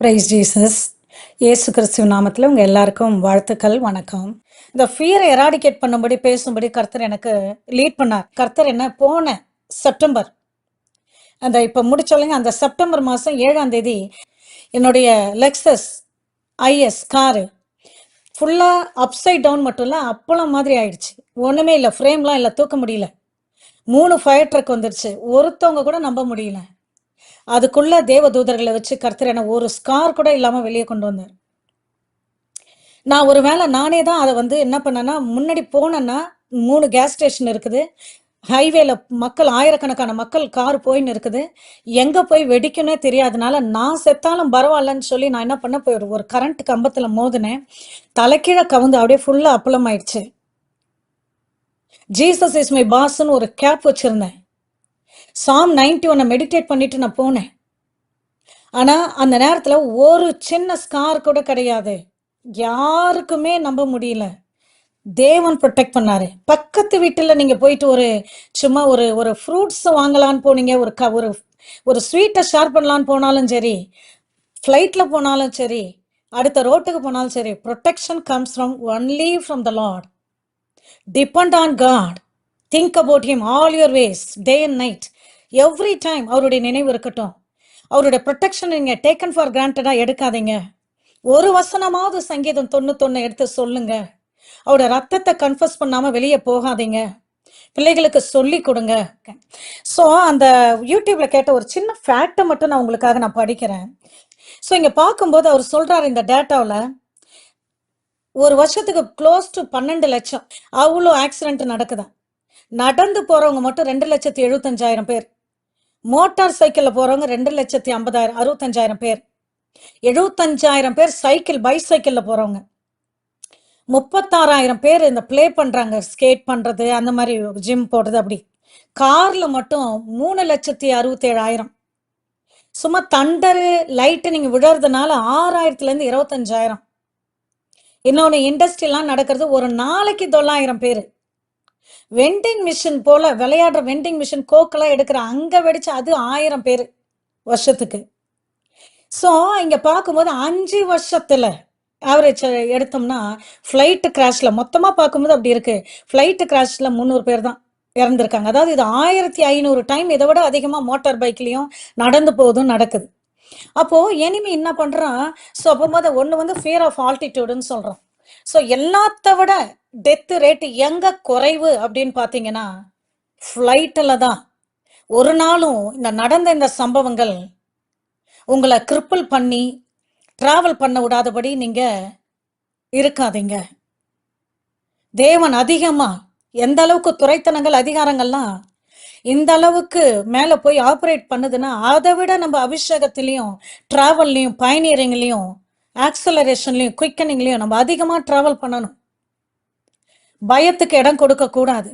Price Jesus. இயேசு கிறிஸ்துவின் நாமத்தில் உங்கள் எல்லாருக்கும் வாழ்த்துக்கள், வணக்கம். இந்த ஃபியரை எராடிகேட் பண்ணும்படி பேசும்படி கர்த்தர் எனக்கு லீட் பண்ணார். கர்த்தர் என்ன போன செப்டம்பர் அந்த இப்போ முடிச்சோல்லைங்க, அந்த செப்டம்பர் மாதம் 7ஆம் தேதி என்னுடைய லெக்ஸஸ் ஐஎஸ் காரு ஃபுல்லாக அப்சைட் டவுன் மட்டும் இல்லை, அப்பளம் மாதிரி ஆயிடுச்சு. ஒன்றுமே இல்லை, ஃப்ரேம்லாம் இல்லை, தூக்க முடியல. 3 ஃபயர் ட்ரக் வந்துருச்சு. ஒருத்தவங்க கூட நம்ப முடியல. அதுக்குள்ள தேவ தூதர்களை வச்சு கர்த்தர் என்ன ஒரு ஸ்கார் கூட இல்லாம வெளியே கொண்டு வந்தார். நான் ஒரு வேளை நானே தான் அதை என்ன பண்ணேன்னா, முன்னாடி போனேன்னா 3 கேஸ் ஸ்டேஷன் இருக்குது. ஹைவேல மக்கள், ஆயிரக்கணக்கான மக்கள் கார் போயின்னு இருக்குது. எங்க போய் வெடிக்குன்னே தெரியாதனால நான் செத்தாலும் பரவாயில்லன்னு சொல்லி நான் என்ன பண்ண, போய் ஒரு கரண்ட் கம்பத்துல மோதினேன். தலைக்கீழ கவுந்து அப்படியே ஃபுல்லா அப்பளம் ஆயிடுச்சு. ஜீசஸ் இஸ் மை பாஸ்ன்னு ஒரு கேப் வச்சிருந்தேன். சாம் 91 மெடிடேட் பண்ணிட்டு நான் போனேன். ஆனா அந்த நேரத்துல ஒரு சின்ன ஸ்கார் கூட கிடையாது. யாருக்குமே நம்ப முடியல. தேவன் ப்ரொடெக்ட் பண்ணாரு. பக்கத்து வீட்டுல நீங்க போயிட்டு சும்மா ஒரு ஃப்ரூட்ஸ் வாங்கலான்னு போனீங்க, ஒரு ஸ்வீட்டை ஷேர் பண்ணலான்னு போனாலும் சரி, ஃப்ளைட்ல போனாலும் சரி, அடுத்த ரோட்டுக்கு போனாலும் சரி, protection comes from the Lord. Depend on God. Think about him all your ways, day and night, every time அவருடைய நினைவு இருக்கட்டும். அவருடைய ப்ரொடெக்ஷன் நீங்க டேக்கன் ஃபார் கிராண்டடா எடுக்காதீங்க. ஒரு வசனமாவது சங்கீதம் 91 எடுத்து சொல்லுங்க. அவருடைய ரத்தத்தை கன்ஃபஸ் பண்ணாம வெளியே போகாதீங்க. பிள்ளைகளுக்கு சொல்லி கொடுங்க. ஸோ அந்த யூடியூப்ல கேட்ட ஒரு சின்ன ஃபேக்டை மட்டும் நான் உங்களுக்காக நான் படிக்கிறேன். ஸோ இங்க பார்க்கும்போது அவர் சொல்றாரு, இந்த டேட்டாவில் ஒரு வருஷத்துக்கு க்ளோஸ் டு 12 லட்சம் அவ்வளோ ஆக்சிடென்ட் நடக்குதான். நடந்து போறவங்க மட்டும் 2,75,000 பேர். மோட்டார் சைக்கிள்ல போறவங்க 2,50,000 65,000 பேர். 75,000 பேர் பைசைக்கிள்ல போறவங்க. 36,000 பேர் இந்த பிளே பண்றாங்க, ஸ்கேட் பண்றது, அந்த மாதிரி ஜிம் போடுறது. அப்படி கார்ல மட்டும் 3,67,000. சும்மா தண்டரு லைட்டு நீங்க விடுறதுனால 6,000லேருந்து 25,000. இன்னொன்று, இண்டஸ்ட்ரியெல்லாம் நடக்கிறது ஒரு நாளைக்கு 9,000 பேர். வெண்டிங் மிஷின் போல விளையாடுற வெண்டிங் மிஷின், கோக்கெல்லாம் எடுக்கிற அங்க வெடிச்சு அது 1000 பேர் வருஷத்துக்கு. ஸோ இங்க பார்க்கும்போது 5 வருஷத்துல ஆவரேஜ் எடுத்தோம்னா, ஃப்ளைட்டு கிராஷ்ல மொத்தமா பார்க்கும்போது அப்படி இருக்கு. ஃப்ளைட்டு கிராஷ்ல 300 பேர் தான் இறந்துருக்காங்க. அதாவது இது 1500 டைம் இதை விட அதிகமா மோட்டார் பைக்லயும் நடந்து போதும் நடக்குது. அப்போ எனிமி என்ன பண்றான்? ஸோ அப்போது ஒன்று ஃபியர் ஆஃப் ஆல்டிடியூடுன்னு சொல்றோம். ஸோ எல்லாத்த விட டெத்து ரேட்டு எங்க குறைவு அப்படின்னு பார்த்தீங்கன்னா, ஃப்ளைட்டில் தான். ஒரு நாளும் நடந்த இந்த சம்பவங்கள் உங்களை கிரிப்பிள் பண்ணி டிராவல் பண்ண விடாதபடி நீங்க இருக்காதீங்க. தேவன் அதிகமா எந்த அளவுக்கு துரைத்தனங்கள், அதிகாரங்கள்லாம் இந்த அளவுக்கு மேல போய் ஆப்ரேட் பண்ணுதுன்னா, அதை விட நம்ம அபிஷேகத்திலையும் டிராவல்லையும் பயணியரிங்லையும் ஆக்சலரேஷன்லையும் குயிக்கனிங்லையும் நம்ம அதிகமா டிராவல் பண்ணணும். பயத்துக்கு இடம் கொடுக்க கூடாது.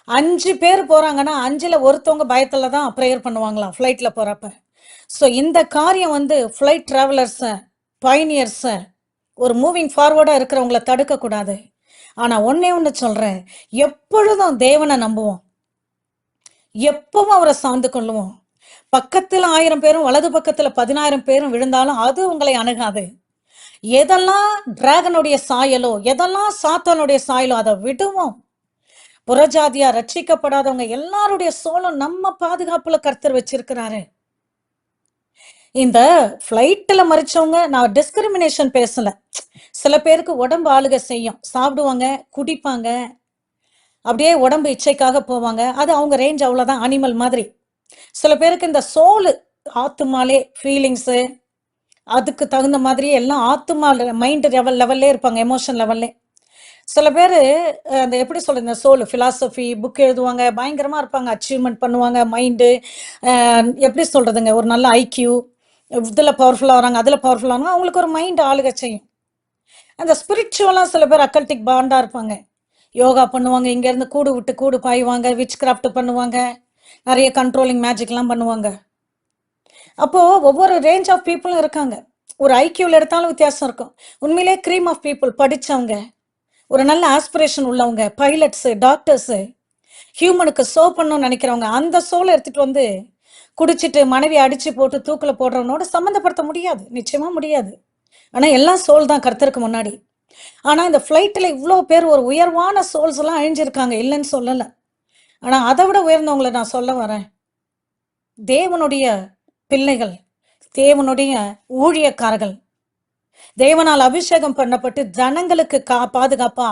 5 பேர் போறாங்கன்னா 5ல் ஒருத்தவங்க பயத்துல தான் ப்ரேயர் பண்ணுவாங்களாம் ஃப்ளைட்ல போறப்ப. ஸோ இந்த காரியம் ஃப்ளைட் டிராவலர்ஸை, பயணியர்ஸை, ஒரு மூவிங் ஃபார்வர்டா இருக்கிறவங்கள தடுக்க கூடாது. ஆனா ஒண்ணு சொல்றேன், எப்பொழுதும் தேவனை நம்புவோம், எப்பவும் அவரை சார்ந்து கொள்ளுவோம். பக்கத்துல 1000 பேரும் வலது பக்கத்துல 10,000 பேரும் விழுந்தாலும் அது உங்களை அணுகாது. எதெல்லாம் டிராகனுடைய சாயலோ, எதெல்லாம் சாத்தானுடைய சாயலோ அதை விடுவோம். புறஜாதியா ரட்சிக்கப்படாதவங்க எல்லாருடைய சோலும் நம்ம பாதுகாப்புல கர்த்தர் வச்சிருக்கிறாரு. இந்த ஃப்ளைட்டில் மறிச்சவங்க, நான் டிஸ்கிரிமினேஷன் பேசல. சில பேருக்கு உடம்பு ஆளுக செய்யும், சாப்பிடுவாங்க, குடிப்பாங்க, அப்படியே உடம்பு இச்சைக்காக போவாங்க. அது அவங்க ரேஞ்ச் அவ்வளோதான், அனிமல் மாதிரி. சில பேருக்கு இந்த சோலு, ஆத்துமாலே ஃபீலிங்ஸு, அதுக்கு தகுந்த மாதிரி எல்லாம் ஆத்துமா மைண்ட் லெவல்லே இருப்பாங்க, எமோஷன் லெவல்லே. சில பேர் அந்த எப்படி சொல்றது, இந்த சோல் ஃபிலாசபி புக் எழுதுவாங்க, பயங்கரமாக இருப்பாங்க, அச்சீவ்மெண்ட் பண்ணுவாங்க, மைண்டு எப்படி சொல்றதுங்க, ஒரு நல்ல ஐக்யூ, இதில் பவர்ஃபுல்லாக வராங்க, அதில் பவர்ஃபுல்லாக அவங்களுக்கு ஒரு மைண்ட் ஆளுக செய்யும். அந்த ஸ்பிரிச்சுவலாக சில பேர் அக்கல்டிக் பாண்டாக இருப்பாங்க, யோகா பண்ணுவாங்க, இங்கேருந்து கூடு விட்டு கூடு பாய்வாங்க, விச் கிராஃப்ட் பண்ணுவாங்க, நிறைய கண்ட்ரோலிங் மேஜிக்லாம் பண்ணுவாங்க. அப்போது ஒவ்வொரு ரேஞ்ச் ஆஃப் பீப்புளும் இருக்காங்க. ஒரு ஐக்கியூவில் எடுத்தாலும் வித்தியாசம் இருக்கும். உண்மையிலே க்ரீம் ஆஃப் பீப்புள், படித்தவங்க, ஒரு நல்ல ஆஸ்பிரேஷன் உள்ளவங்க, பைலட்ஸு, டாக்டர்ஸு, ஹியூமனுக்கு சோ பண்ணணும்னு நினைக்கிறவங்க, அந்த சோலை எடுத்துகிட்டு குடிச்சிட்டு மனைவி அடிச்சு போட்டு தூக்குல போடுறவனோட சம்மந்தப்படுத்த முடியாது. நிச்சயமா முடியாது. ஆனா எல்லாம் சோல் தான் கர்த்தருக்கு முன்னாடி. ஆனா இந்த ஃப்ளைட்ல இவ்ளோ பேர் ஒரு உயர்வான சோல்ஸ் எல்லாம் அழிஞ்சிருக்காங்க. இல்லன்னு சொல்லல. ஆனா அத விட உயர்ந்தவங்கள நான் சொல்ல வரேன். தேவனுடைய பிள்ளைகள், தேவனுடைய ஊழியக்காரர்கள், தேவனால் அபிஷேகம் பண்ணப்பட்டு ஜனங்களுக்கு பாதுகாப்பா,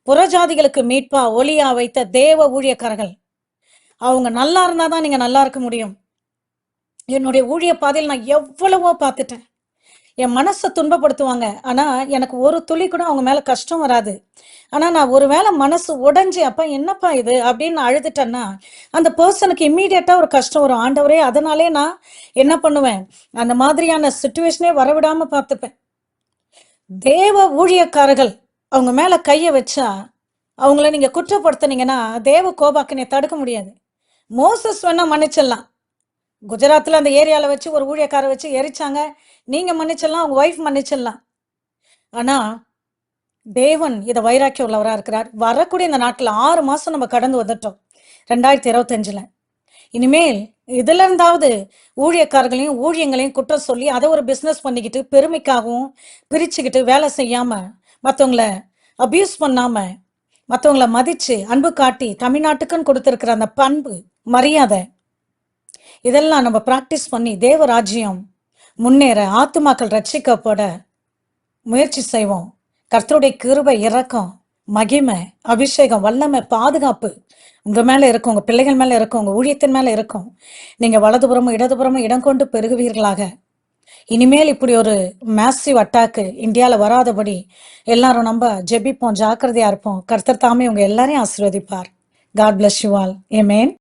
புறஜாதிகளுக்கு மீட்பா, ஒளியா வைத்த தேவ ஊழியக்காரர்கள். அவங்க நல்லா இருந்தா தான் நீங்க நல்லா இருக்க முடியும். என்னுடைய ஊழிய பாதையில நான் எவ்வளவோ பார்த்துட்டேன். என் மனச துன்பப்படுத்துவாங்க. ஆனா, எனக்கு ஒரு துளி கூட அவங்க மேல கஷ்டம் வராது. ஆனா, நான் ஒரு வேள மனசு உடைஞ்சு, "அப்பா என்னப்பா இது?" அப்படின்னு நான் அழுதுட்டேன்னா, அந்த பெர்சனுக்கு இம்மீடியட்டா ஒரு கஷ்டம் வரும். ஆண்டவரே! அதனாலயே நான் என்ன பண்ணுவேன், அந்த மாதிரியான சிச்சுவேஷனே வரவிடாம பார்த்துப்பேன். தேவ ஊழியக்காரர்கள் அவங்க மேல கைய வச்சா, அவங்கள நீங்க குற்றப்படுத்துனீங்கன்னா, தேவ கோபாக்கினைய தடுக்க முடியாது. மோசஸ் வேணா மன்னிச்சிடலாம். குஜராத்ல அந்த ஏரியால வச்சு ஒரு ஊழியக்கார வச்சு எரிச்சாங்க. நீங்க மன்னிச்சிடலாம். உங்க ஒய்ஃப் மன்னிச்சிடலாம். ஆனா, தேவன் இத வைராக்கியம் உள்ளவரா இருக்கிறார். வரக்கூடிய இந்த நாட்கள்ல 6 மாசம் நம்ம கடந்து வந்துட்டோம். 2025ல. இனிமேல் இதுல இருந்தாவது ஊழியக்காரர்களையும், ஊழியங்களையும் குற்றம் சொல்லி, அத ஒரு பிசினஸ் பண்ணிக்கிட்டு, பெருமைக்காகவும் பிரிச்சுக்கிட்டு வேலை செய்யாம, மத்தவங்கள அபியூஸ் பண்ணாம, மத்தவங்கள மதிச்சு, அன்பு காட்டி, தமிழ்நாட்டுக்குன்னு கொடுத்திருக்கிற அந்த பண்பு, மரியாதை இதெல்லாம் நம்ம பிராக்டிஸ் பண்ணி தேவ ராஜ்யம் முன்னேற, ஆத்துமாக்கள் ரட்சிக்கப்பட முயற்சி செய்வோம். கர்த்தருடைய கிருபை, இரக்கம், மகிமை, அபிஷேகம், வல்லமை, பாதுகாப்பு உங்க மேல இருக்கும். உங்க பிள்ளைகள் மேல இருக்கும். உங்க ஊழியத்தின் மேல இருக்கும். நீங்க வலதுபுறமும் இடதுபுறமும் இடம் கொண்டு பெருகுவீர்களாக. இனிமேல் இப்படி ஒரு மேசிவ் அட்டாக் இந்தியால வராதபடி எல்லாரும் நம்ம ஜெபிப்போம், ஜாக்கிரதையா இருப்போம். கர்த்தர் தாமே உங்க எல்லாரையும் ஆசீர்வதிப்பார். God bless you all. Amen.